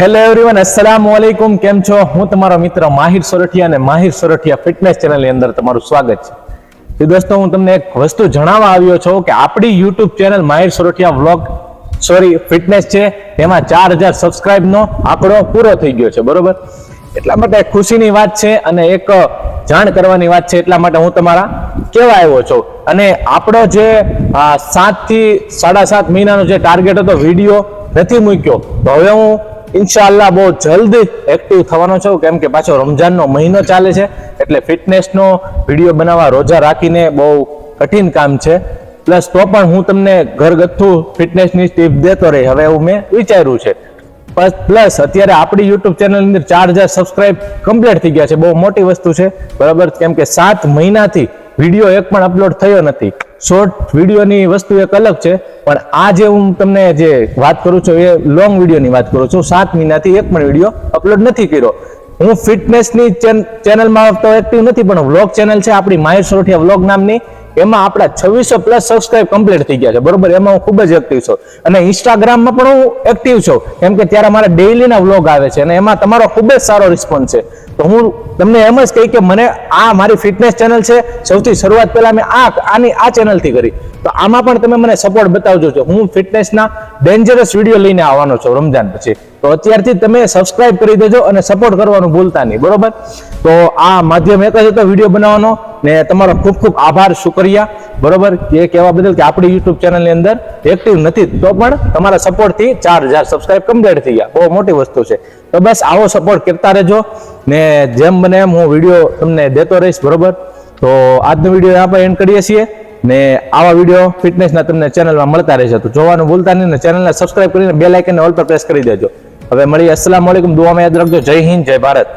Hello everyone, અસ્સલામુ અલૈકુમ. કેમ છો? હું તમારો મિત્ર માહિર સોરઠિયા અને માહિર સોરઠિયા ફિટનેસ ચેનલની અંદર તમારું સ્વાગત છે. તો દોસ્તો, હું તમને એક વસ્તુ જણાવવા આવ્યો છું કે આપણી YouTube channel Mahir Sorathiya vlog fitness છે, તેમાં 4000 સબસ્ક્રાઇબનો આંકડો પૂરો થઈ ગયો છે. બરોબર, એટલા માટે ખુશીની વાત છે અને એક જાણ કરવાની વાત છે. એટલા માટે હું તમારા કહેવા આવ્યો છું. અને આપણો જે 7 થી 7.5 મહિનાનો જે ટાર્ગેટ હતો, વિડીયો નથી મૂક્યો, તો હવે હું ઇન્શાઅલ્લાહ બહુ જલ્દી એક્ટિવ થવાનો છું. કેમ કે પાછો રમજાનનો મહિનો ચાલે છે, એટલે ફિટનેસનો વિડીયો બનાવવા રોજા રાખીને બહુ કઠિન કામ છે. પ્લસ તો પણ હું તમને ઘરગથ્થુ ફિટનેસની ટિપ દેતો રહી, હવે એવું મેં વિચાર્યું છે. પ્લસ અત્યારે આપણી યુટ્યુબ ચેનલની અંદર 4000 સબસ્ક્રાઇબ કમ્પ્લીટ થઈ ગયા છે. બહુ મોટી વસ્તુ છે. બરાબર, કેમ કે 7 મહિનાથી વિડીયો એક પણ અપલોડ થયો નથી. શોર્ટ વિડીયોની વસ્તુ એક અલગ છે, પણ આ જે હું તમને જે વાત કરું છું એ લોંગ વિડીયોની વાત કરું છું. 7 મહિનાથી એક પણ વિડીયો અપલોડ નથી કર્યો. હું ફિટનેસની ચેનલમાં તો એક્ટિવ નથી, પણ વ્લોગ ચેનલ છે આપણી માહિર સોરઠિયા વ્લોગ નામની, એમાં આપણા 2600+ સબસ્ક્રાઇબ કમ્પ્લીટ થઈ ગયા છે. બરોબર, એમાં હું ખૂબ જ એક્ટિવ છું. અને ઇન્સ્ટાગ્રામમાં પણ હું એક્ટિવ છું, કેમ કે ત્યારે મારા ડેઇલીના વ્લોગ આવે છે અને એમાં તમારો ખૂબ જ સારો રિસ્પોન્સ છે. તો હું તમને એમ જ કહી કે મને આ મારી ફિટનેસ ચેનલ છે, સૌથી શરૂઆત પહેલા મેં આ ચેનલથી કરી, તો આમાં પણ તમે મને સપોર્ટ બતાવજો છો. હું ફિટનેસના ડેન્જરસ વિડીયો લઈને આવવાનો છું રમજાન પછી. તો અત્યારથી તમે સબસ્ક્રાઇબ કરી દેજો અને સપોર્ટ કરવાનું ભૂલતા નહીં. બરોબર, તો આ માધ્યમ એક જ હતો વિડીયો બનાવવાનો, ને તમારો ખૂબ ખૂબ આભાર, શુક્રિયા. બરોબર, એ કહેવા બદલ કે આપણી યુટ્યુબ ચેનલની અંદર એક્ટિવ નથી, તો પણ તમારા સપોર્ટથી 4000 સબસ્ક્રાઇબ કમ્પ્લીટ થઈ ગયા. બહુ મોટી વસ્તુ છે. તો બસ આવો સપોર્ટ કરતા રહેજો, ને જેમ બને એમ હું વિડીયો તમને દેતો રહીશ. બરોબર, તો આજનો વિડીયો यहाँ पर એન્ડ કરીએ છીએ, ને આવા વિડીયો ફિટનેસના તમને ચેનલમાં મળતા રહેશે. તો જોવાનું ભૂલતા નહીં, ને ચેનલને સબસ્ક્રાઇબ કરીને બેલ આઇકનને ઓલ પર પ્રેસ કરી દેજો. હવે મળીએ. અસ્સલામુ અલૈકુમ. દુઆમાં યાદ રાખજો. જય હિન્દ, જય ભારત.